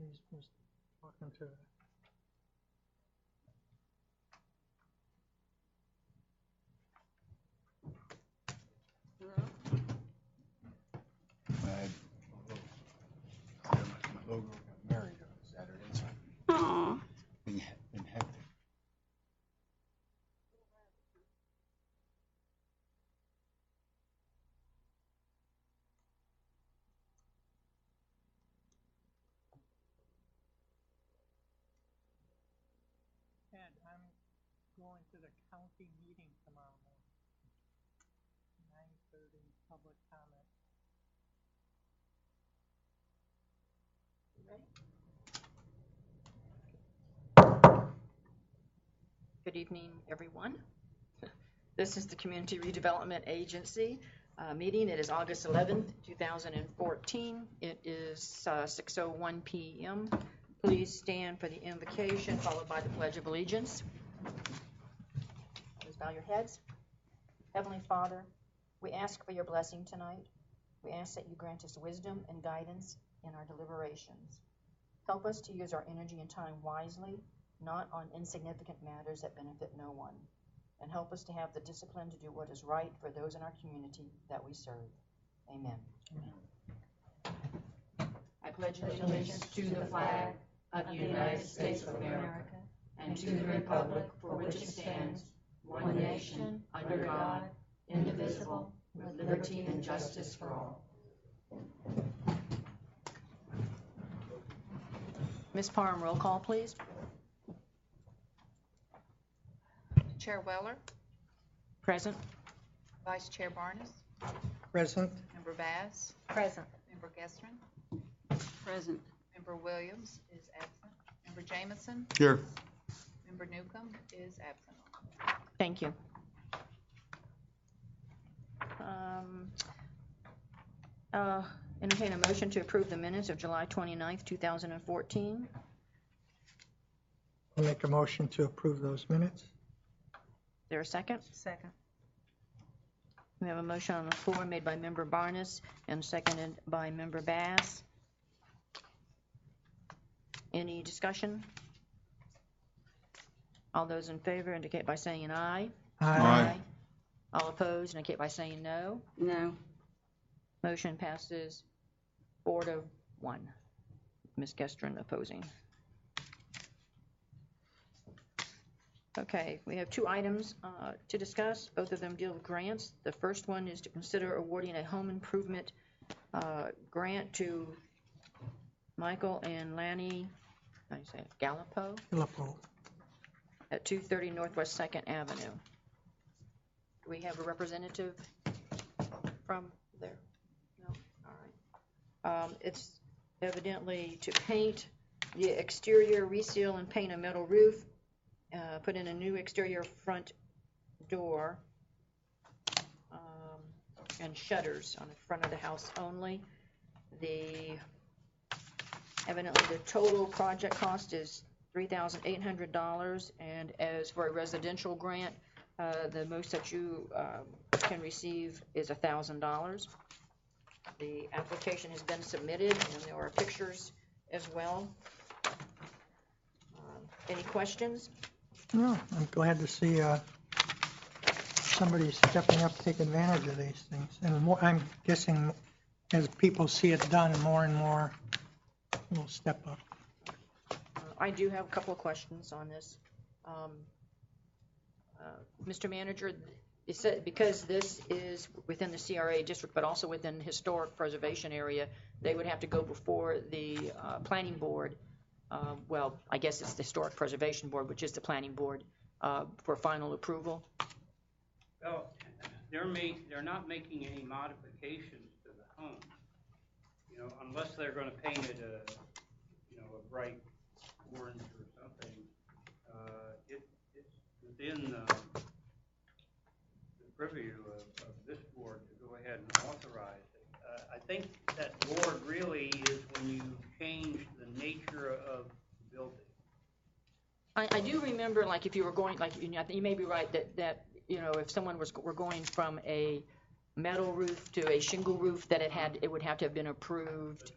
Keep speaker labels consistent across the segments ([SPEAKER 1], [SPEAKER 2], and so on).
[SPEAKER 1] He's talking to.
[SPEAKER 2] My logo got married on Saturday, so
[SPEAKER 3] Aww.
[SPEAKER 2] been hectic.
[SPEAKER 1] Ed, I'm going to the county meeting tomorrow morning. 9:30 public comment.
[SPEAKER 4] Good evening, everyone. This is the Community Redevelopment Agency meeting. It is August 11th, 2014. It is 6:01 p.m. Please stand for the invocation, followed by the Pledge of Allegiance. Please bow your heads. Heavenly Father, we ask for your blessing tonight. We ask that you grant us wisdom and guidance in our deliberations. Help us to use our energy and time wisely, not on insignificant matters that benefit no one. And help us to have the discipline to do what is right for those in our community that we serve. Amen. I pledge allegiance to the flag of the United States of America and to the republic for which it stands, one nation, under God, indivisible, with liberty and justice for all. Ms. Parham, roll call, please.
[SPEAKER 5] Chair Weller.
[SPEAKER 4] Present.
[SPEAKER 5] Vice Chair Barnes.
[SPEAKER 1] Present.
[SPEAKER 5] Member Bass.
[SPEAKER 3] Present.
[SPEAKER 5] Member Gestrin.
[SPEAKER 3] Present.
[SPEAKER 5] Member Williams is absent. Member Jameson.
[SPEAKER 2] Here.
[SPEAKER 5] Member Newcomb is absent.
[SPEAKER 4] Thank you. Entertain a motion to approve the minutes of July 29th, 2014.
[SPEAKER 1] I'll make a motion to approve those minutes.
[SPEAKER 4] Is there a second?
[SPEAKER 3] Second.
[SPEAKER 4] We have a motion on the floor made by Member Barnes and seconded by Member Bass. Any discussion? All those in favor indicate by saying aye.
[SPEAKER 2] Aye.
[SPEAKER 4] All opposed indicate by saying no.
[SPEAKER 3] No.
[SPEAKER 4] Motion passes 4-1. Ms. Gestrin opposing. Okay, we have two items to discuss. Both of them deal with grants. The first one is to consider awarding a home improvement grant to Michael and Lanny, how do you say it, Gallipo at 230 Northwest 2nd Avenue. Do we have a representative from there? No? All right. It's evidently to paint the exterior, reseal and paint a metal roof, put in a new exterior front door, and shutters on the front of the house only. Evidently the total project cost is $3,800, and as for a residential grant, the most that you can receive is $1,000. The application has been submitted, and there are pictures as well. Any questions?
[SPEAKER 1] No, I'm glad to see somebody stepping up to take advantage of these things. And more, I'm guessing as people see it done, more and more will step up.
[SPEAKER 4] I do have a couple of questions on this. Mr. Manager, it said because this is within the CRA district, but also within the historic preservation area, they would have to go before the planning board. Well, I guess it's the Historic Preservation Board, which is the planning board, for final approval.
[SPEAKER 6] Well, they're not making any modifications to the home, you know, unless they're going to paint it a bright orange or something. It's within the purview of this board to go ahead and authorize it. I think that board really is when you change the nature of the building.
[SPEAKER 4] I do remember, like, if you were going, like, you may be right that you know, if someone were going from a metal roof to a shingle roof, that it would have to have been approved.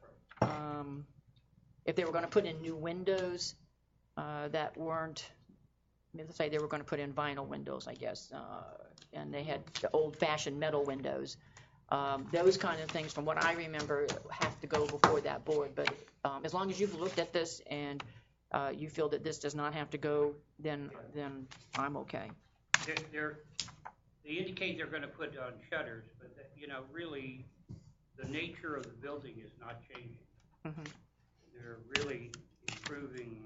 [SPEAKER 4] if they were going to put in new windows that weren't, let's say they were going to put in vinyl windows, I guess, and they had the old-fashioned metal windows. Those kind of things, from what I remember, have to go before that board. But as long as you've looked at this and you feel that this does not have to go, then I'm okay.
[SPEAKER 6] They indicate they're going to put on shutters, but really, the nature of the building is not changing.
[SPEAKER 4] Mm-hmm.
[SPEAKER 6] They're really improving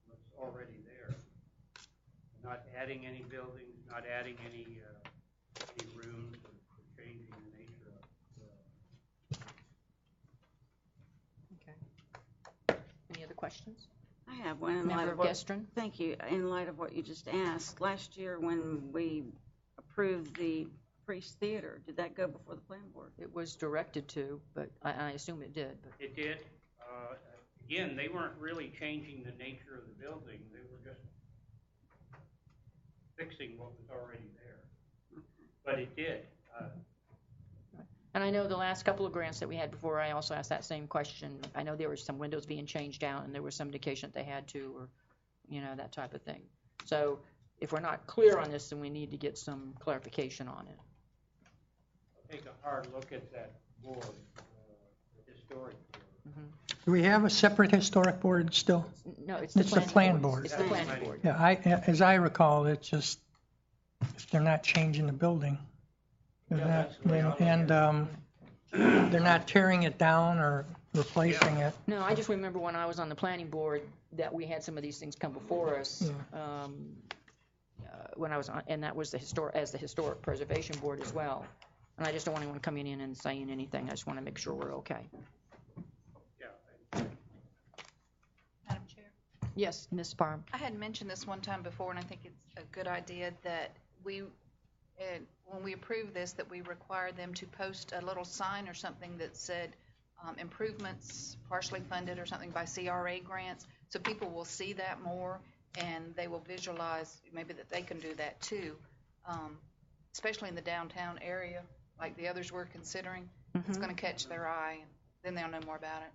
[SPEAKER 6] what's already there. Not adding any buildings, not adding any rooms, or changing the nature of
[SPEAKER 4] Okay. Any other questions?
[SPEAKER 3] I have one. In light
[SPEAKER 4] Member
[SPEAKER 3] of what,
[SPEAKER 4] Gestrin?
[SPEAKER 3] thank you. In light of what you just asked, last year when we approved the Priest Theater, did that go before the planning board?
[SPEAKER 4] It was directed to, but I assume it did. But.
[SPEAKER 6] It did. Again, they weren't really changing the nature of the building. They were just fixing what was already there. But it did.
[SPEAKER 4] And I know the last couple of grants that we had before, I also asked that same question. I know there were some windows being changed out, and there was some indication that they had to, or, that type of thing. So if we're not clear on this, then we need to get some clarification on it.
[SPEAKER 6] I'll take a hard look at that board, the historic board.
[SPEAKER 4] Mm-hmm.
[SPEAKER 1] Do we have a separate historic board still?
[SPEAKER 4] No, it's
[SPEAKER 1] It's the plan board.
[SPEAKER 4] It's the planning board.
[SPEAKER 1] Yeah, as I recall, it's just, if they're not changing the building.
[SPEAKER 6] That's the way I look at
[SPEAKER 1] And they're not tearing it down or replacing it.
[SPEAKER 4] No, I just remember when I was on the planning board that we had some of these things come before us.
[SPEAKER 1] Yeah.
[SPEAKER 4] When I was on, and that was the historic preservation board as well. And I just don't want anyone coming in and saying anything. I just want to make sure we're okay.
[SPEAKER 6] Yeah.
[SPEAKER 5] Madam Chair,
[SPEAKER 4] Yes, Ms. Parham.
[SPEAKER 5] I had mentioned this one time before, and I think it's a good idea that when we approve this, that we require them to post a little sign or something that said improvements partially funded or something by CRA grants, so people will see that more and they will visualize maybe that they can do that too, especially in the downtown area, like the others we're considering. It's going to catch their eye, and then they'll know more about it.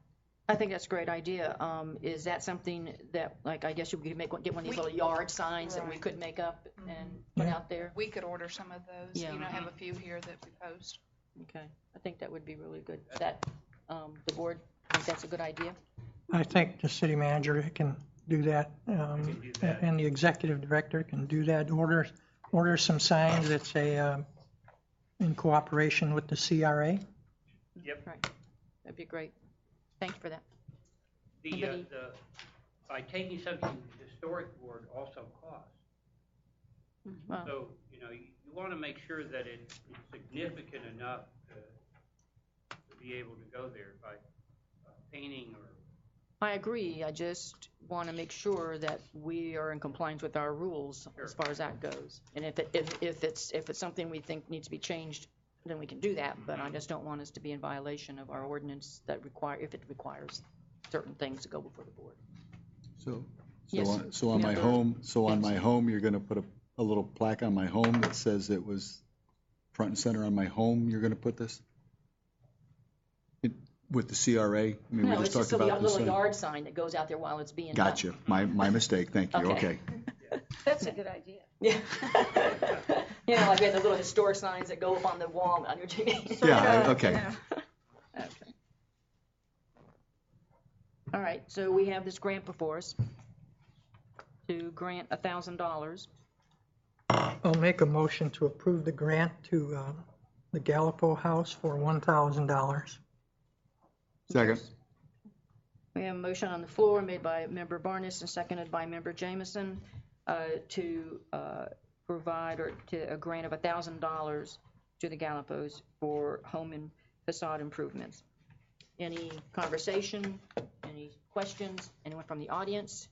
[SPEAKER 4] I think that's a great idea. Is that something that, like, I guess you could get one of these little yard signs that we
[SPEAKER 5] Right.
[SPEAKER 4] could make up and put out there?
[SPEAKER 5] We could order some of those.
[SPEAKER 4] Yeah.
[SPEAKER 5] Have a few here that we post.
[SPEAKER 4] Okay, I think that would be really good. That, the board, think that's a good idea?
[SPEAKER 1] I think the city manager can do that,
[SPEAKER 6] do that.
[SPEAKER 1] and the executive director can do that. Order some signs that say, in cooperation with the CRA.
[SPEAKER 6] Yep.
[SPEAKER 4] Right, that'd be great. Thank you for that.
[SPEAKER 6] The by taking something to the historic board also costs.
[SPEAKER 4] Well,
[SPEAKER 6] So, you want to make sure that it's significant enough to be able to go there by painting or.
[SPEAKER 4] I agree. I just want to make sure that we are in compliance with our rules as far as that goes. And if it's something we think needs to be changed, then we can do that. But I just don't want us to be in violation of our ordinance that if it requires certain things to go before the board. Yes.
[SPEAKER 2] On my
[SPEAKER 4] Member-
[SPEAKER 2] home, on
[SPEAKER 4] yes.
[SPEAKER 2] my home, you're going to put a little plaque on my home that says it was front and center on my home. You're going to put this with the CRA. I mean,
[SPEAKER 4] No,
[SPEAKER 2] we
[SPEAKER 4] it's
[SPEAKER 2] just
[SPEAKER 4] just
[SPEAKER 2] talked
[SPEAKER 4] a
[SPEAKER 2] about this.
[SPEAKER 4] little yard sign that goes out there while it's being done.
[SPEAKER 2] Gotcha. My mistake. Thank you.
[SPEAKER 4] Okay.
[SPEAKER 2] Okay.
[SPEAKER 3] That's a good idea.
[SPEAKER 4] Yeah. Like we had the little historic signs that go up on the wall on your TV.
[SPEAKER 2] Yeah. Okay.
[SPEAKER 4] Okay. All right, so we have this grant before us to grant $1,000.
[SPEAKER 1] I'll make a motion to approve the grant to the Gallipo House for $1,000.
[SPEAKER 2] Second.
[SPEAKER 4] We have a motion on the floor made by Member Barnes and seconded by Member Jameson to provide a grant of $1,000 to the Gallipos for home and facade improvements. Any conversation? Any questions? Anyone from the audience?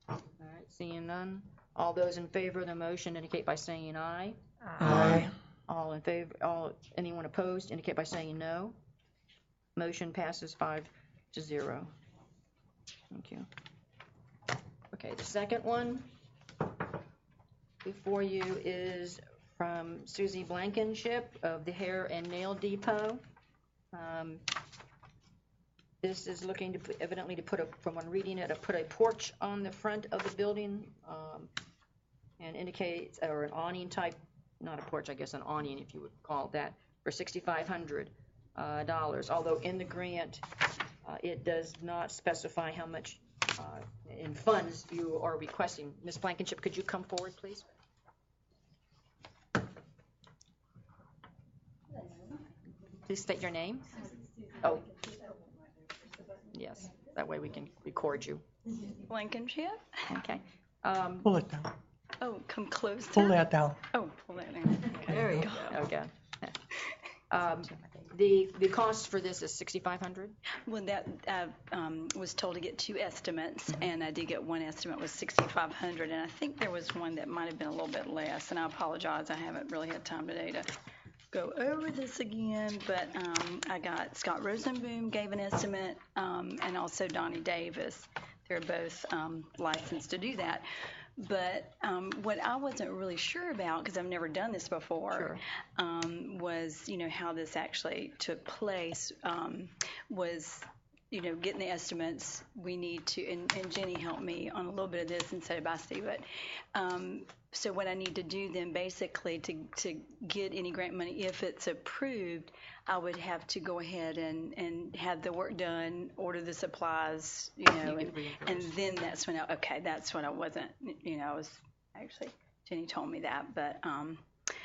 [SPEAKER 4] All right, seeing none. All those in favor of the motion indicate by saying aye.
[SPEAKER 1] Aye.
[SPEAKER 4] All in favor, anyone opposed indicate by saying no. Motion passes 5-0. Thank you. Okay, the second one before you is from Susie Blankenship of the Hair and Nail Depot. This is looking to evidently to put a, from one reading it, to put a porch on the front of the building, and indicates, or an awning type, not a porch, I guess an awning if you would call it that, for $6,500. Although in the grant, it does not specify how much in funds you are requesting. Ms. Blankenship, could you come forward, please? Please state your name. Oh. Yes, that way we can record you.
[SPEAKER 7] Blankenship?
[SPEAKER 4] Okay.
[SPEAKER 1] Pull it down.
[SPEAKER 7] Oh, come closer.
[SPEAKER 1] Pull that down.
[SPEAKER 7] Oh, pull that down. There you go.
[SPEAKER 4] Okay. The cost for this is $6,500?
[SPEAKER 7] Well, that, was told to get 2 estimates, and I did get one estimate was $6,500, and I think there was one that might have been a little bit less, and I apologize, I haven't really had time today to go over this again, but I got Scott Rosenboom gave an estimate, and also Donnie Davis. They're both licensed to do that. But what I wasn't really sure about, because I've never done this before, was, how this actually took place, was, getting the estimates. We need to, and Jenny helped me on a little bit of this and said, I see, but so what I need to do then basically to get any grant money, if it's approved, I would have to go ahead and have the work done, order the supplies, and then that's when that's when I wasn't, I was actually, Jenny told me that, but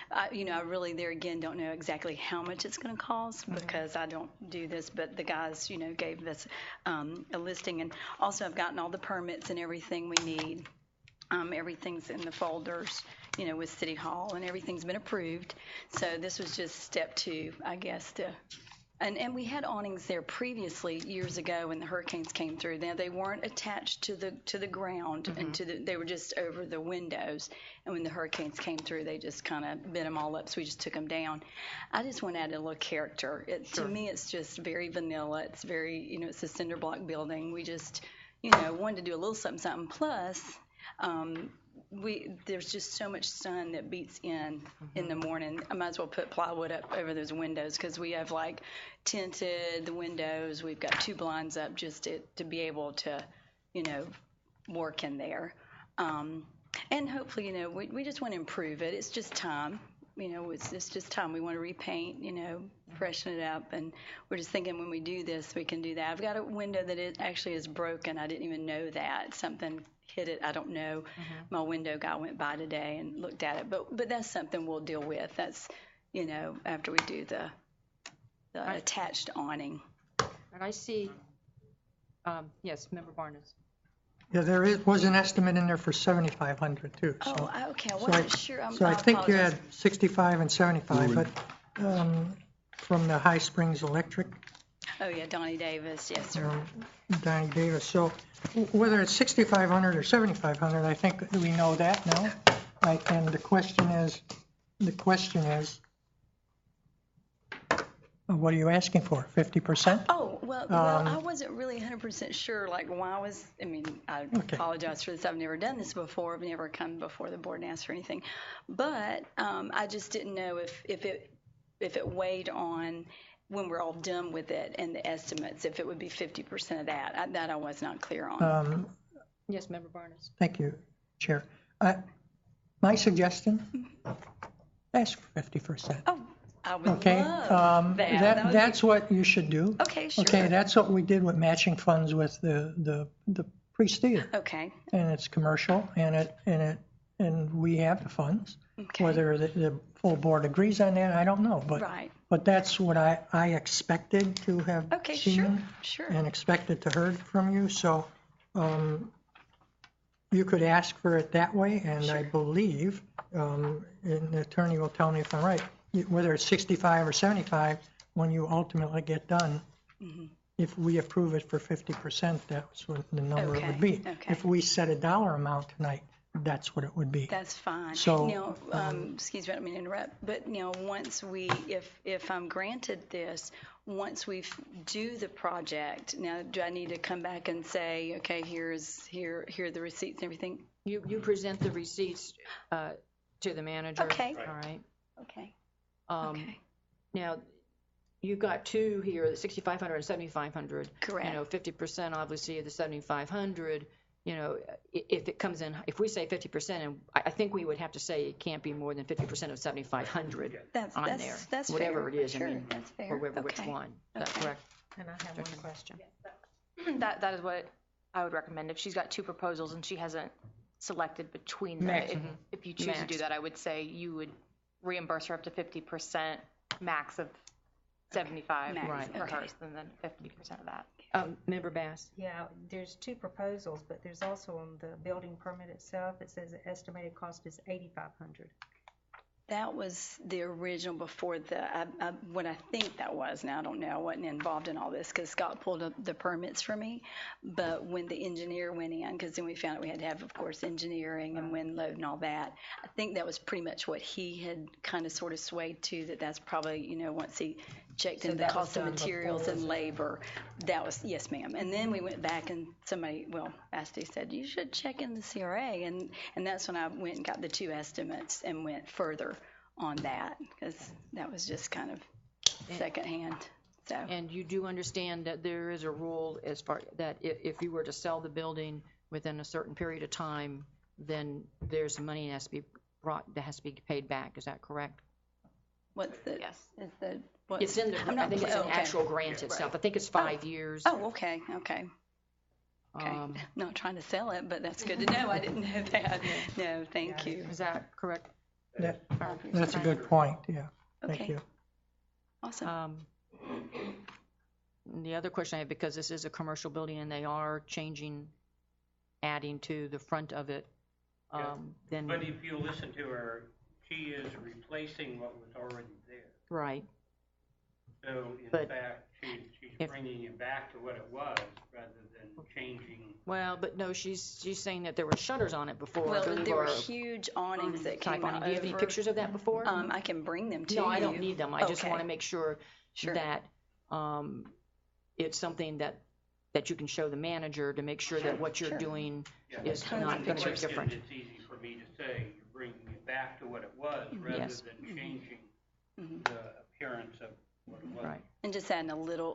[SPEAKER 7] I really there again don't know exactly how much it's going to cost because I don't do this, but the guys, gave us a listing, and also I've gotten all the permits and everything we need. Everything's in the folders, with City Hall, and everything's been approved. So this was just step 2, I guess, and we had awnings there previously years ago when the hurricanes came through. Now they weren't attached to the ground and they were just over the windows. And when the hurricanes came through, they just kind of bent them all up. So we just took them down. I just want to add a little character. To me, it's just very vanilla. It's very, it's a cinder block building. We just, wanted to do a little something. Plus, there's just so much sun that beats in the morning. I might as well put plywood up over those windows because we have tinted the windows. We've got 2 blinds up just to be able to, work in there. And hopefully, we just want to improve it. It's just time. It's just time. We want to repaint, freshen it up. And we're just thinking when we do this, we can do that. I've got a window that it actually is broken. I didn't even know that. Something hit it. I don't know. My window guy went by today and looked at it. But that's something we'll deal with. That's, after we do the attached awning.
[SPEAKER 4] And I see, yes, Member Barnes.
[SPEAKER 1] Yeah, there was an estimate in there for 7,500 too. So,
[SPEAKER 7] Okay. I wasn't sure.
[SPEAKER 1] So I think you had 65 and 75, but from the High Springs Electric.
[SPEAKER 7] Oh, yeah, Donnie Davis. Yes, sir.
[SPEAKER 1] Donnie Davis. So whether it's 6,500 or 7,500, I think we know that now. And the question is, what are you asking for? 50%?
[SPEAKER 7] Oh, well, I wasn't really 100% sure, I apologize for this. I've never done this before. I've never come before the board and asked for anything. But I just didn't know if it weighed on when we're all done with it and the estimates, if it would be 50% of that. That I was not clear on.
[SPEAKER 4] Yes, Member Barnes.
[SPEAKER 1] Thank you, Chair. My suggestion, ask for 50%.
[SPEAKER 7] Oh, I would
[SPEAKER 1] Okay,
[SPEAKER 7] love that.
[SPEAKER 1] That's what you should do.
[SPEAKER 7] Okay, sure.
[SPEAKER 1] Okay, that's what we did with matching funds with the Priest Theater.
[SPEAKER 7] Okay.
[SPEAKER 1] And it's commercial, and we have the funds.
[SPEAKER 7] Okay.
[SPEAKER 1] Whether the full board agrees on that, I don't know. But that's what I expected to have seen.
[SPEAKER 7] Sure.
[SPEAKER 1] And expected to heard from you. So you could ask for it that way, and I believe, and the attorney will tell me if I'm right, whether it's 65 or 75, when you ultimately get done, if we approve it for 50%, that's what the number would be.
[SPEAKER 7] Okay.
[SPEAKER 1] If we set a dollar amount tonight, that's what it would be.
[SPEAKER 7] That's fine.
[SPEAKER 1] So,
[SPEAKER 7] excuse me, I don't mean to interrupt, but once if I'm granted this, once we do the project, now do I need to come back and say, okay, here are the receipts and everything?
[SPEAKER 4] You present the receipts to the manager.
[SPEAKER 7] Okay.
[SPEAKER 4] All right.
[SPEAKER 7] Okay.
[SPEAKER 4] Now, you've got two here, the 6,500 and 7,500.
[SPEAKER 7] Correct.
[SPEAKER 4] 50% obviously of the 7,500, if it comes in, if we say 50%, and I think we would have to say it can't be more than 50% of 7,500
[SPEAKER 7] That's
[SPEAKER 4] on
[SPEAKER 7] that's
[SPEAKER 4] there.
[SPEAKER 7] that's
[SPEAKER 4] Whatever
[SPEAKER 7] fair.
[SPEAKER 4] it is,
[SPEAKER 7] Sure,
[SPEAKER 4] I mean,
[SPEAKER 7] that's fair.
[SPEAKER 4] or whatever, which
[SPEAKER 7] Okay.
[SPEAKER 4] one. Is that
[SPEAKER 7] Okay.
[SPEAKER 4] correct?
[SPEAKER 8] And I have one question.
[SPEAKER 9] That is what I would recommend. If she's got two proposals and she hasn't selected between them, if you choose to do
[SPEAKER 4] Max.
[SPEAKER 9] that, I would say you would reimburse her up to 50%, max of 75
[SPEAKER 7] Max,
[SPEAKER 4] Right.
[SPEAKER 9] for
[SPEAKER 7] okay.
[SPEAKER 9] hers, and then 50% of that.
[SPEAKER 4] Member Bass?
[SPEAKER 8] Yeah, there's two proposals, but there's also on the building permit itself, it says the estimated cost is $8,500.
[SPEAKER 7] That was the original before what I think that was. Now, I don't know. I wasn't involved in all this because Scott pulled up the permits for me. But when the engineer went in, because then we found out we had to have, of course, engineering and wind load and all that, I think that was pretty much what he had kind of sort of swayed to, that's probably, once he checked
[SPEAKER 1] So
[SPEAKER 7] into the
[SPEAKER 1] that was
[SPEAKER 7] cost of
[SPEAKER 1] done
[SPEAKER 7] materials
[SPEAKER 1] before,
[SPEAKER 7] and
[SPEAKER 1] was it?
[SPEAKER 7] labor, that was, yes, ma'am. And then we went back and Asti said, you should check in the CRA. And that's when I went and got the two estimates and went further on that, because that was just kind of secondhand. So
[SPEAKER 4] And you do understand that there is a rule as far that if you were to sell the building within a certain period of time, then there's money that has to be paid back. Is that correct?
[SPEAKER 7] what's the,
[SPEAKER 9] Yes.
[SPEAKER 7] is the, what's,
[SPEAKER 4] It's in the,
[SPEAKER 7] I'm
[SPEAKER 4] I
[SPEAKER 7] not
[SPEAKER 4] think it's
[SPEAKER 7] pla-
[SPEAKER 4] an
[SPEAKER 7] okay.
[SPEAKER 4] actual grant itself. I think it's 5 years.
[SPEAKER 7] Oh, okay. Not trying to sell it, but that's good to know. I didn't know that. No, thank you.
[SPEAKER 4] Is that correct?
[SPEAKER 1] That's a good point, yeah. Thank
[SPEAKER 7] Okay.
[SPEAKER 1] you.
[SPEAKER 7] Awesome.
[SPEAKER 4] The other question I have, because this is a commercial building and they are adding to the front of it, then,
[SPEAKER 6] But if you listen to her, she is replacing what was already there.
[SPEAKER 4] right.
[SPEAKER 6] So in
[SPEAKER 4] But
[SPEAKER 6] fact, she's
[SPEAKER 4] if-
[SPEAKER 6] bringing it back to what it was rather than changing.
[SPEAKER 4] Well, but no, she's saying that there were shutters on it before. I
[SPEAKER 7] Well,
[SPEAKER 4] believe,
[SPEAKER 7] there were
[SPEAKER 4] or
[SPEAKER 7] huge awnings that
[SPEAKER 4] type
[SPEAKER 7] came
[SPEAKER 4] awning.
[SPEAKER 7] out
[SPEAKER 4] Do you have any
[SPEAKER 7] over.
[SPEAKER 4] pictures of that before?
[SPEAKER 7] I can bring them to you.
[SPEAKER 4] No, I don't need them. I just
[SPEAKER 7] Okay.
[SPEAKER 4] want to make sure
[SPEAKER 7] Sure.
[SPEAKER 4] that it's something that you can show the manager to make sure that what you're
[SPEAKER 7] Sure.
[SPEAKER 4] doing
[SPEAKER 6] Yeah,
[SPEAKER 4] is
[SPEAKER 6] the
[SPEAKER 4] not going to be
[SPEAKER 6] question,
[SPEAKER 4] different.
[SPEAKER 6] It's easy for me to say, you're bringing it back to what it was rather
[SPEAKER 4] Yes.
[SPEAKER 6] than changing the appearance of what it was.
[SPEAKER 4] Right.
[SPEAKER 7] And just adding a little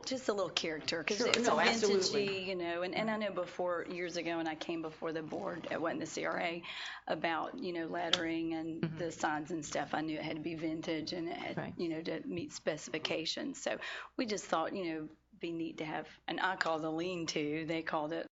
[SPEAKER 7] character, because
[SPEAKER 4] Sure.
[SPEAKER 7] it's
[SPEAKER 4] No,
[SPEAKER 7] a
[SPEAKER 4] absolutely.
[SPEAKER 7] vintagey, and I know before, years ago, when I came before the board, it wasn't the CRA, about, lettering and the signs and stuff, I knew it had to be vintage and it had,
[SPEAKER 4] Right.
[SPEAKER 7] to meet specifications. So we just thought, be neat to have, and I called it a lean-to, they called it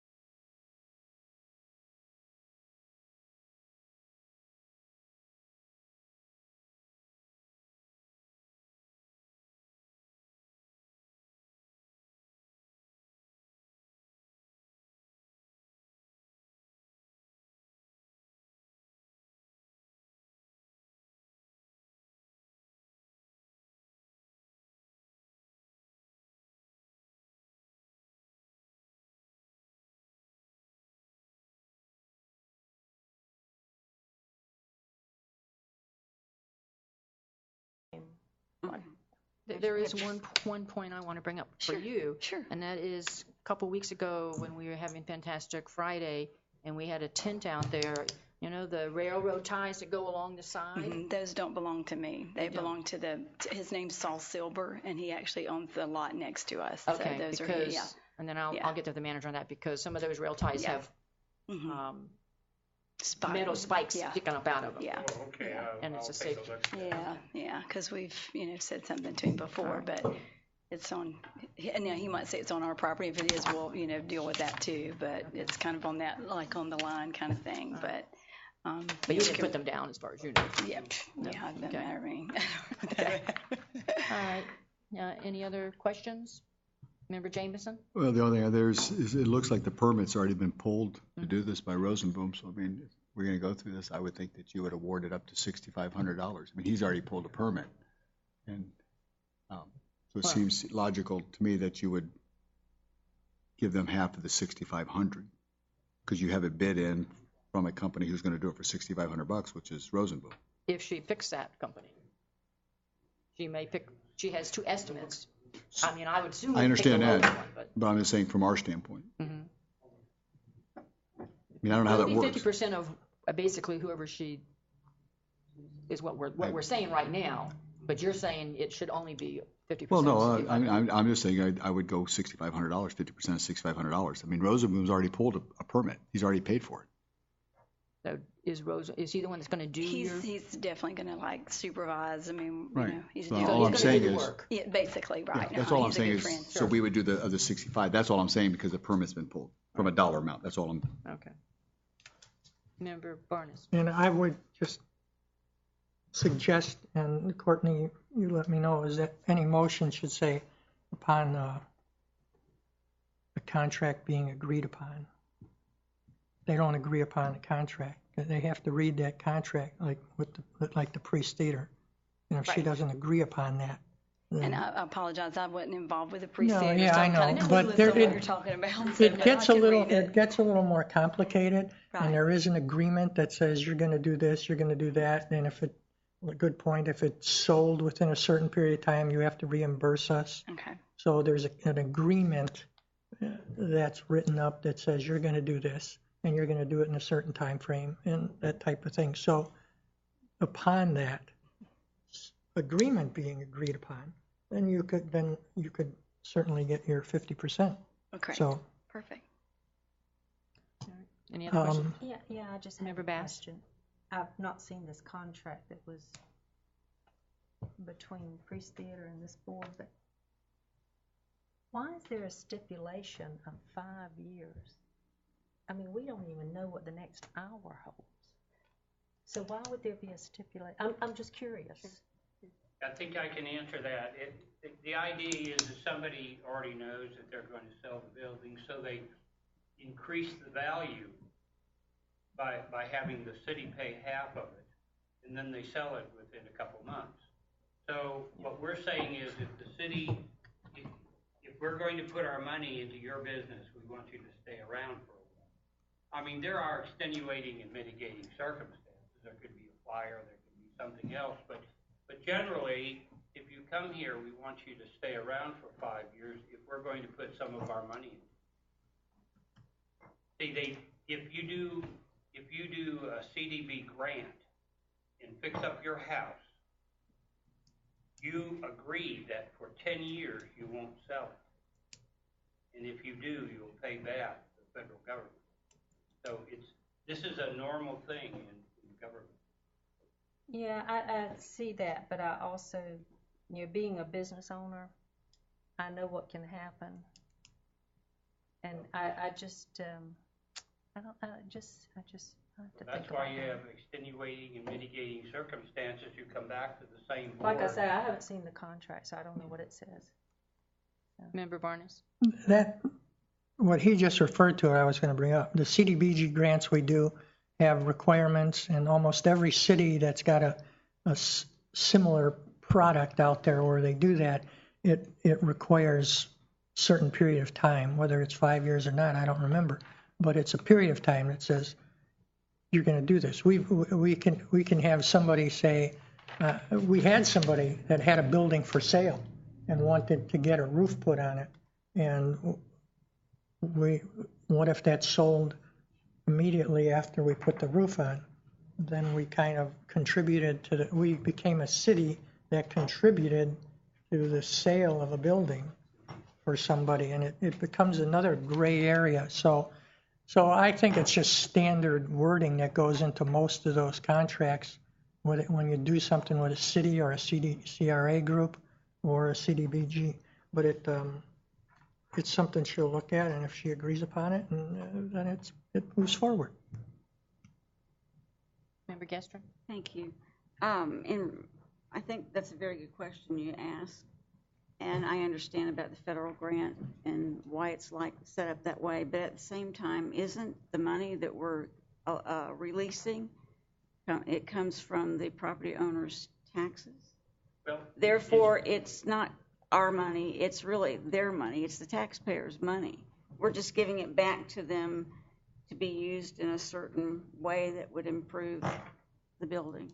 [SPEAKER 4] There is one point I want to bring up for you.
[SPEAKER 7] Sure.
[SPEAKER 4] And that is a couple weeks ago when we were having Fantastic Friday and we had a tent out there, the railroad ties that go along the side.
[SPEAKER 7] Those don't belong to me. They belong to his name's Saul Silber, and he actually owns the lot next to us.
[SPEAKER 4] Okay,
[SPEAKER 7] so those
[SPEAKER 4] because,
[SPEAKER 7] are, yeah.
[SPEAKER 4] and then I'll get to the manager on that, because some of those rail ties
[SPEAKER 7] Yeah.
[SPEAKER 4] have
[SPEAKER 7] Spike.
[SPEAKER 4] metal spikes
[SPEAKER 7] Yeah.
[SPEAKER 4] sticking up out of them.
[SPEAKER 7] Yeah.
[SPEAKER 6] Oh, okay,
[SPEAKER 4] And
[SPEAKER 6] I'll
[SPEAKER 4] it's a
[SPEAKER 6] take
[SPEAKER 4] safety.
[SPEAKER 6] look at that.
[SPEAKER 7] Yeah, because we've, said something to him before, but it's on, and now he might say it's on our property. If it is, we'll, deal with that too, but it's kind of on that, like on the line kind of thing, but.
[SPEAKER 4] But you didn't put them down as far as you know.
[SPEAKER 7] Yeah, yeah, it doesn't
[SPEAKER 4] Okay.
[SPEAKER 7] matter to me.
[SPEAKER 4] All right. Any other questions? Member Jameson?
[SPEAKER 2] Well, the only thing is it looks like the permit's already been pulled to do this by Rosenboom. So, I mean, if we're going to go through this, I would think that you would award it up to $6,500. I mean, he's already pulled a permit. And so it seems logical to me that you would give them half of the $6,500 because you have it bid in from a company who's going to do it for $6,500, which is Rosenboom.
[SPEAKER 4] If she picks that company, she may pick, she has two estimates. I mean, I would assume.
[SPEAKER 2] I understand
[SPEAKER 4] pick the
[SPEAKER 2] that,
[SPEAKER 4] lower one,
[SPEAKER 2] but I'm just saying from our standpoint. I mean, I don't know how that works.
[SPEAKER 4] 50% of basically whoever she is what we're saying right now, but you're saying it should only be 50%.
[SPEAKER 2] Well, no, I'm just saying I would go $6,500, 50% of $6,500. I mean, Rosenboom's already pulled a permit. He's already paid for it.
[SPEAKER 4] So is he the one that's going to do your?
[SPEAKER 7] He's definitely going to like supervise. I mean,
[SPEAKER 2] Right.
[SPEAKER 7] you know, he's
[SPEAKER 2] Well,
[SPEAKER 7] doing
[SPEAKER 2] all I'm
[SPEAKER 4] gonna
[SPEAKER 2] saying
[SPEAKER 4] do the
[SPEAKER 2] is,
[SPEAKER 4] work.
[SPEAKER 7] yeah, basically right.
[SPEAKER 2] that's all I'm
[SPEAKER 7] He's a
[SPEAKER 2] saying
[SPEAKER 7] good
[SPEAKER 2] is,
[SPEAKER 7] friend.
[SPEAKER 2] so we would do the 65. That's all I'm saying because the permit's been pulled from a dollar amount. That's all I'm.
[SPEAKER 4] Okay. Member Barnes.
[SPEAKER 1] And I would just suggest, and Courtney, you let me know, is that any motion should say upon a contract being agreed upon. They don't agree upon the contract. They have to read that contract like like the pre-stater. And if she
[SPEAKER 9] Right.
[SPEAKER 1] doesn't agree upon that, then
[SPEAKER 7] And I apologize, I wasn't involved with the
[SPEAKER 1] No,
[SPEAKER 7] pre-standard,
[SPEAKER 1] yeah,
[SPEAKER 7] so
[SPEAKER 1] I
[SPEAKER 7] I'm kind
[SPEAKER 1] know,
[SPEAKER 7] of
[SPEAKER 1] but
[SPEAKER 7] clueless
[SPEAKER 1] there-
[SPEAKER 7] on what
[SPEAKER 1] it-
[SPEAKER 7] you're talking about. so
[SPEAKER 1] it gets
[SPEAKER 7] I
[SPEAKER 1] a
[SPEAKER 7] can
[SPEAKER 1] little,
[SPEAKER 7] read
[SPEAKER 1] it gets a little more complicated.
[SPEAKER 7] Right.
[SPEAKER 1] And there is an agreement that says you're going to do this, you're going to do that. And if a good point, if it's sold within a certain period of time, you have to reimburse us.
[SPEAKER 7] Okay.
[SPEAKER 1] So there's an agreement that's written up that says you're going to do this and you're going to do it in a certain time frame and that type of thing. So upon that agreement being agreed upon, then you could certainly get your 50%.
[SPEAKER 7] Okay.
[SPEAKER 1] So
[SPEAKER 7] Perfect.
[SPEAKER 4] Any other questions?
[SPEAKER 8] Yeah, I just have
[SPEAKER 4] Member
[SPEAKER 8] a
[SPEAKER 4] Bass?
[SPEAKER 8] question. I've not seen this contract that was between Priest Theater and this board, but why is there a stipulation of 5 years? I mean, we don't even know what the next hour holds. So why would there be a stipulation? I'm just curious.
[SPEAKER 6] I think I can answer that. The idea is that somebody already knows that they're going to sell the building, so they increase the value by having the city pay half of it, and then they sell it within a couple months. So what we're saying is if the city, if we're going to put our money into your business, we want you to stay around for a while. I mean, there are extenuating and mitigating circumstances. There could be a fire, there could be something else, but generally, if you come here, we want you to stay around for 5 years if we're going to put some of our money in. See, if you do a CDB grant and fix up your house, you agree that for 10 years you won't sell it. And if you do, you'll pay back the federal government. So this is a normal thing in government.
[SPEAKER 8] Yeah, I see that, but I also, being a business owner, I know what can happen. And I just have to
[SPEAKER 6] That's
[SPEAKER 8] think
[SPEAKER 6] why
[SPEAKER 8] about
[SPEAKER 6] you
[SPEAKER 8] that.
[SPEAKER 6] have extenuating and mitigating circumstances. You come back to the same board.
[SPEAKER 8] Like I say, I haven't seen the contract, so I don't know what it says.
[SPEAKER 4] Member Barnes?
[SPEAKER 1] that, what he just referred to, I was going to bring up, the CDBG grants we do have requirements, and almost every city that's got a similar product out there where they do that, it requires a certain period of time, whether it's 5 years or not, I don't remember, but it's a period of time that says you're going to do this. We can have somebody say, we had somebody that had a building for sale and wanted to get a roof put on it, and what if that sold immediately after we put the roof on? Then we kind of contributed we became a city that contributed to the sale of a building for somebody, and it becomes another gray area. So I think it's just standard wording that goes into most of those contracts when you do something with a city or a CRA group or a CDBG. But it's something she'll look at, and if she agrees upon it, and then it moves forward.
[SPEAKER 4] Member Gestrin?
[SPEAKER 3] Thank you. And I think that's a very good question you asked. And I understand about the federal grant and why it's set up that way. But at the same time, isn't the money that we're releasing, it comes from the property owner's taxes?
[SPEAKER 6] Well,
[SPEAKER 3] Therefore, it's not our money. It's really their money. It's the taxpayers' money. We're just giving it back to them to be used in a certain way that would improve the building.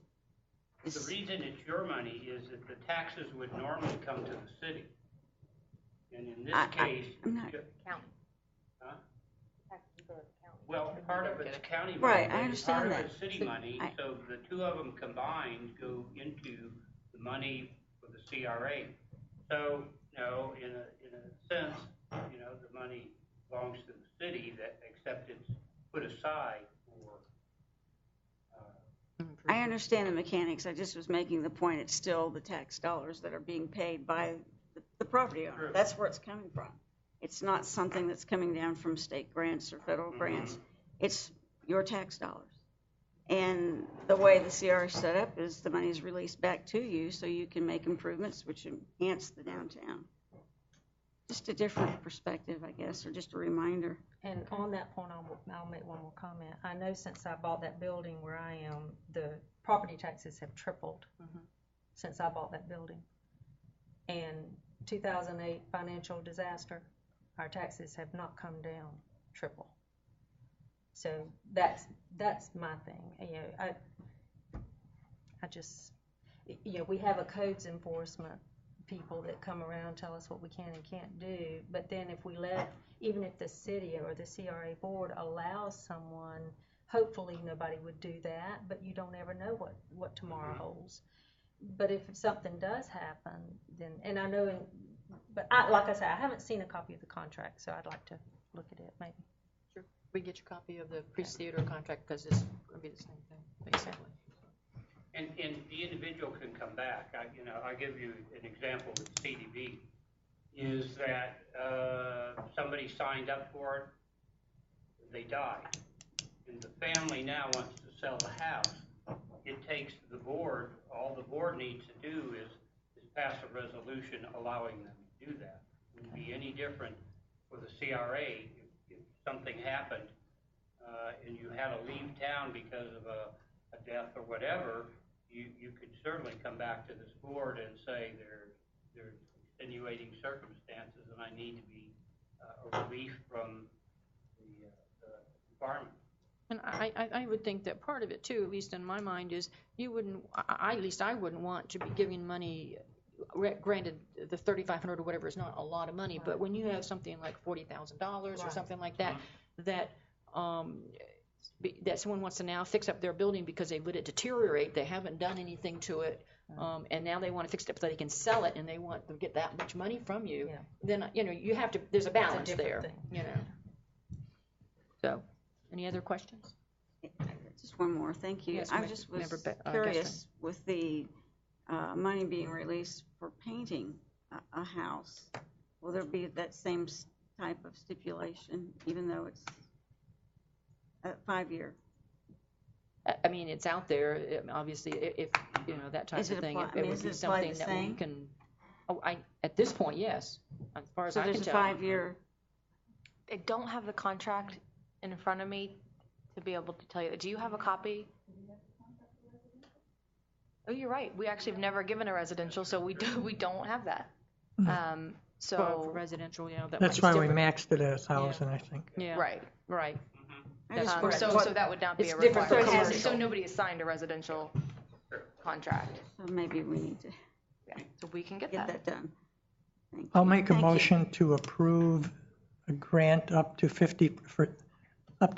[SPEAKER 6] the reason it's your money is that the taxes would normally come to the city. And in this case,
[SPEAKER 3] I'm not-
[SPEAKER 9] County.
[SPEAKER 6] huh?
[SPEAKER 9] Taxes go to the county.
[SPEAKER 6] Well, part of it's county money.
[SPEAKER 3] Right, I
[SPEAKER 6] but
[SPEAKER 3] understand
[SPEAKER 6] Part
[SPEAKER 3] that.
[SPEAKER 6] of it's city
[SPEAKER 3] So
[SPEAKER 6] money, so the two of them combined go into the money for the CRA. So, in a sense, the money belongs to the city, except it's put aside for.
[SPEAKER 3] I understand the mechanics. I just was making the point, it's still the tax dollars that are being paid by the property owner.
[SPEAKER 6] True.
[SPEAKER 3] That's where it's coming from. It's not something that's coming down from state grants or federal grants. It's your tax dollars. And the way the CR is set up is the money is released back to you so you can make improvements which enhance the downtown. Just a different perspective, I guess, or just a reminder.
[SPEAKER 8] And on that point, I'll make one more comment. I know since I bought that building where I am, the property taxes have tripled since I bought that building. And 2008 financial disaster, our taxes have not come down triple. So that's my thing. I just, we have a codes enforcement people that come around, tell us what we can and can't do, but then if we even if the city or the CRA board allows someone, hopefully nobody would do that, but you don't ever know what tomorrow holds. But if something does happen, then, and I know, but like I said, I haven't seen a copy of the contract, so I'd like to look at it maybe.
[SPEAKER 4] Sure. We get your copy of the Priest Theater contract because it's going to be the same thing, basically.
[SPEAKER 6] And the individual can come back. I'll give you an example with CDB, is that somebody signed up for it, they died, and the family now wants to sell the house. It takes the board, all the board needs to do is pass a resolution allowing them to do that. It would be any different for the CRA if something happened and you had to leave town because of a death or whatever. You could certainly come back to this board and say there's extenuating circumstances and I need to be a relief from the environment.
[SPEAKER 4] And I would think that part of it too, at least in my mind, is you wouldn't, at least I wouldn't want to be giving money, granted the $3,500 or whatever is not a lot of money, but when you have something like $40,000 or something like that, that someone wants to now fix up their building because they let it deteriorate, they haven't done anything to it, and now they want to fix it up so they can sell it and they want to get that much money from you, then, you have to, there's a balance there, So, any other questions?
[SPEAKER 3] Just one more, thank you.
[SPEAKER 4] Yes,
[SPEAKER 3] I just was curious with the money being released for painting a house, will there be that same type of stipulation, even though it's a 5-year?
[SPEAKER 4] I mean, it's out there, obviously, if, that type of thing, it would be something that we can, at this point, yes, as far as I can tell.
[SPEAKER 3] So there's a 5-year.
[SPEAKER 9] I don't have the contract in front of me to be able to tell you that. Do you have a copy? Oh, you're right. We actually have never given a residential, so we don't have that. So
[SPEAKER 4] for residential,
[SPEAKER 1] that's why we maxed it at 1,000, I think.
[SPEAKER 4] Yeah.
[SPEAKER 9] Right.
[SPEAKER 3] So
[SPEAKER 9] that would not be a
[SPEAKER 4] different for
[SPEAKER 9] requirement.
[SPEAKER 4] commercial.
[SPEAKER 9] So nobody has signed a residential contract.
[SPEAKER 3] So maybe we need to
[SPEAKER 9] So we can get
[SPEAKER 3] get
[SPEAKER 9] that.
[SPEAKER 3] that done. Thank you.
[SPEAKER 1] I'll make a
[SPEAKER 3] Thank you.
[SPEAKER 1] motion to approve a grant up to 50% of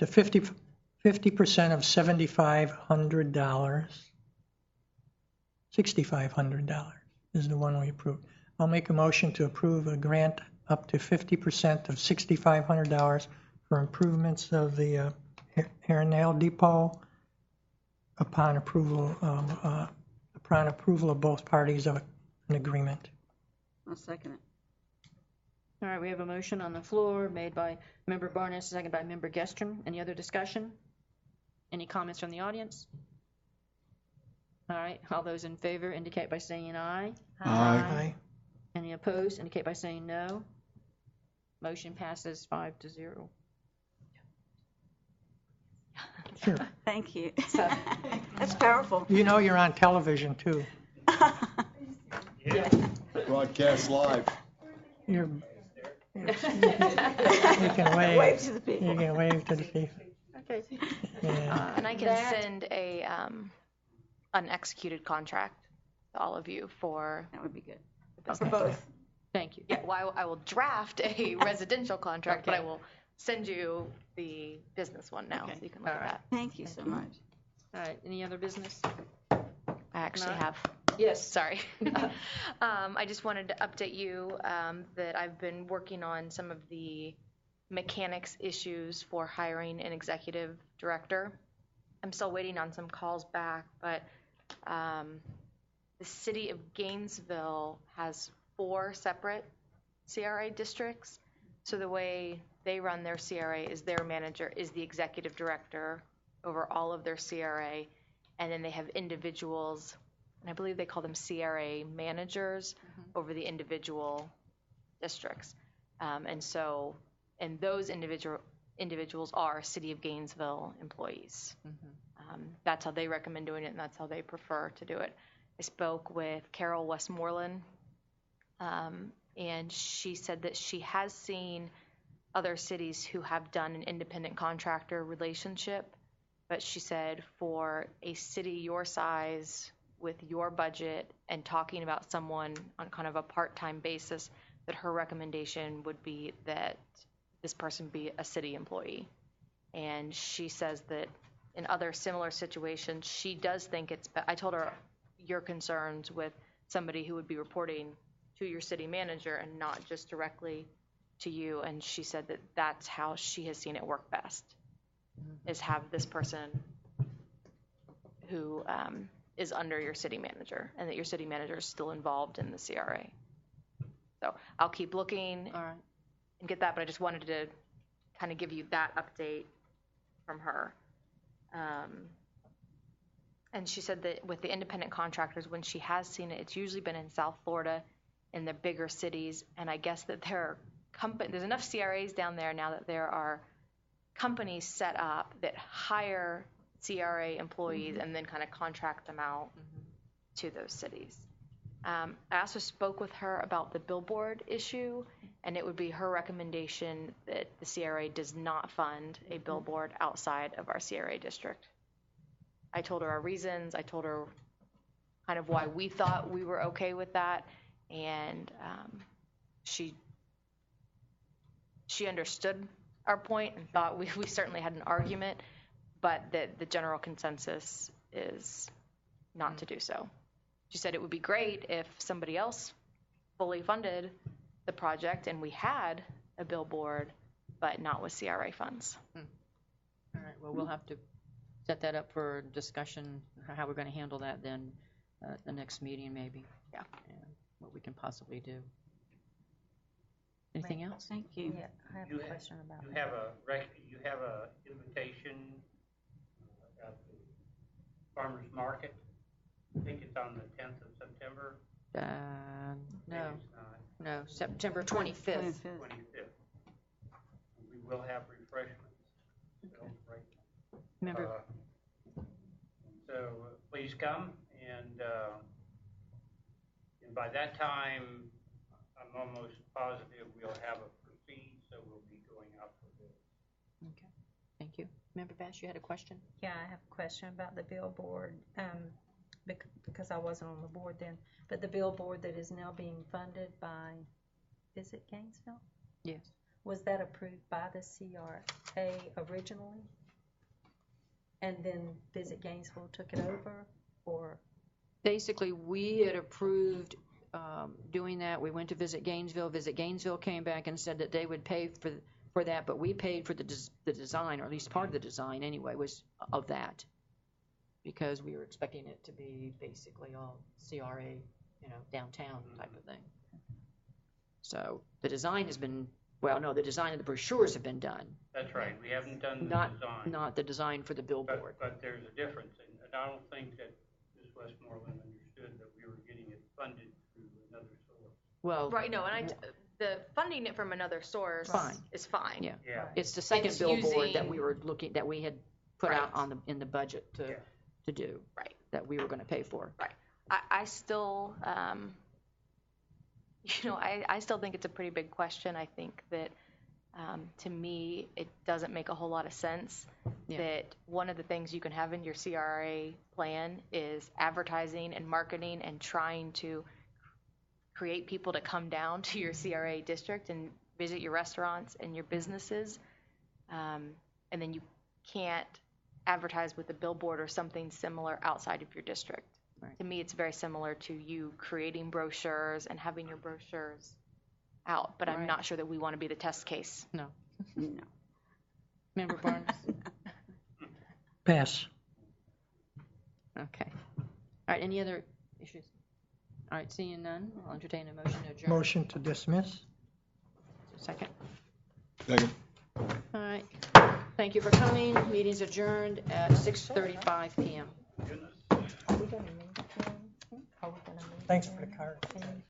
[SPEAKER 1] $7,500. $6,500 is the one we approved. I'll make a motion to approve a grant up to 50% of $6,500 for improvements of the Hair and Nail Depot upon approval of both parties of an agreement.
[SPEAKER 3] I'll second it.
[SPEAKER 4] All right, we have a motion on the floor made by Member Barnes, seconded by Member Gestrom. Any other discussion? Any comments from the audience? All right, all those in favor indicate by saying aye.
[SPEAKER 1] Aye.
[SPEAKER 4] Any opposed indicate by saying no. Motion passes 5-0.
[SPEAKER 1] Sure.
[SPEAKER 3] Thank you. That's powerful.
[SPEAKER 1] You're on television too.
[SPEAKER 2] Broadcast live.
[SPEAKER 1] You can wave.
[SPEAKER 3] Wave to the people.
[SPEAKER 1] You can wave to the people.
[SPEAKER 4] Okay.
[SPEAKER 1] Yeah.
[SPEAKER 9] And I can send an executed contract to all of you for
[SPEAKER 3] That would be good.
[SPEAKER 9] the
[SPEAKER 3] For
[SPEAKER 9] business.
[SPEAKER 3] both.
[SPEAKER 4] Thank you.
[SPEAKER 9] Yeah, well, I will draft a residential contract, but I will send you the business one now, so you can look at that.
[SPEAKER 3] Thank you so much.
[SPEAKER 4] All right, any other business?
[SPEAKER 9] I actually
[SPEAKER 4] Not-
[SPEAKER 9] have
[SPEAKER 4] Yes.
[SPEAKER 9] Sorry. I just wanted to update you that I've been working on some of the mechanics issues for hiring an executive director. I'm still waiting on some calls back, but the city of Gainesville has 4 separate CRA districts. So the way they run their CRA is their manager is the executive director over all of their CRA, and then they have individuals, and I believe they call them CRA managers over the individual districts. And those individuals are City of Gainesville employees. That's how they recommend doing it, and that's how they prefer to do it. I spoke with Carol Westmoreland, and she said that she has seen other cities who have done an independent contractor relationship, but she said for a city your size with your budget and talking about someone on kind of a part-time basis, that her recommendation would be that this person be a city employee. And she says that in other similar situations, she does think it's, I told her your concerns with somebody who would be reporting to your city manager and not just directly to you, and she said that that's how she has seen it work best, is have this person who is under your city manager, and that your city manager is still involved in the CRA. So I'll keep looking and get that, but I just wanted to kind of give you that update from her. And she said that with the independent contractors, when she has seen it, it's usually been in South Florida, in the bigger cities, and I guess that there's enough CRAs down there now that there are companies set up that hire CRA employees and then kind of contract them out to those cities. I also spoke with her about the billboard issue, and it would be her recommendation that the CRA does not fund a billboard outside of our CRA district. I told her our reasons. I told her kind of why we thought we were okay with that, and she understood our point and thought we certainly had an argument, but that the general consensus is not to do so. She said it would be great if somebody else fully funded the project and we had a billboard, but not with CRA funds.
[SPEAKER 4] All right, well, we'll have to set that up for discussion, how we're going to handle that then at the next meeting maybe.
[SPEAKER 9] Yeah.
[SPEAKER 4] And what we can possibly do. Anything else?
[SPEAKER 3] Thank you.
[SPEAKER 8] Yeah, I have a question about
[SPEAKER 6] You
[SPEAKER 8] that.
[SPEAKER 6] have a invitation at the farmer's market. I think it's on the 10th of September.
[SPEAKER 4] No,
[SPEAKER 6] Maybe it's not.
[SPEAKER 4] no, September 25th.
[SPEAKER 6] 25th. We will have refreshments. So, right.
[SPEAKER 4] Remember,
[SPEAKER 6] So please come, and by that time, I'm almost positive we'll have a proceed, so we'll be going out for bid.
[SPEAKER 4] okay, thank you. Member Bass, you had a question?
[SPEAKER 8] Yeah, I have a question about the billboard, because I wasn't on the board then, but the billboard that is now being funded by, is it Gainesville?
[SPEAKER 4] Yes.
[SPEAKER 8] Was that approved by the CRA originally? And then Visit Gainesville took it over, or?
[SPEAKER 4] Basically, we had approved doing that. We went to Visit Gainesville. Visit Gainesville came back and said that they would pay for that, but we paid for the design, or at least part of the design anyway, was of that, because we were expecting it to be basically all CRA, downtown type of thing. So the design has been, well, no, the design of the brochures have been done.
[SPEAKER 6] That's right, we haven't done the design.
[SPEAKER 4] Not the design for the billboard.
[SPEAKER 6] But there's a difference, and I don't think that Ms. Westmoreland understood that we were getting it funded through another source.
[SPEAKER 4] Well,
[SPEAKER 9] Right, no, and the funding it from another source is fine.
[SPEAKER 4] yeah.
[SPEAKER 6] Yeah.
[SPEAKER 4] It's the second
[SPEAKER 9] It's
[SPEAKER 4] billboard that
[SPEAKER 9] using-
[SPEAKER 4] we had put out
[SPEAKER 9] Right.
[SPEAKER 4] in the budget to do.
[SPEAKER 9] Right.
[SPEAKER 4] That we were going to pay for.
[SPEAKER 9] Right. I still, I still think it's a pretty big question. I think that, to me, it doesn't make a whole lot of sense that one of the things you can have in your CRA plan is advertising and marketing and trying to create people to come down to your CRA district and visit your restaurants and your businesses. And then you can't advertise with a billboard or something similar outside of your district. To me, it's very similar to you creating brochures and having your brochures out, but I'm
[SPEAKER 4] Right.
[SPEAKER 9] not sure that we want to be the test case.
[SPEAKER 4] No.
[SPEAKER 3] No.
[SPEAKER 4] Member Barnes?
[SPEAKER 1] Pass.
[SPEAKER 4] Okay. All right, any other issues? All right, seeing none, I'll entertain a motion to adjourn.
[SPEAKER 1] Motion to dismiss.
[SPEAKER 4] Second.
[SPEAKER 2] Second.
[SPEAKER 4] All right. Thank you for coming. Meeting's adjourned at 6:35 PM.
[SPEAKER 8] Are we gonna meet again? Are we gonna meet
[SPEAKER 1] Thanks for
[SPEAKER 8] again?
[SPEAKER 1] the card.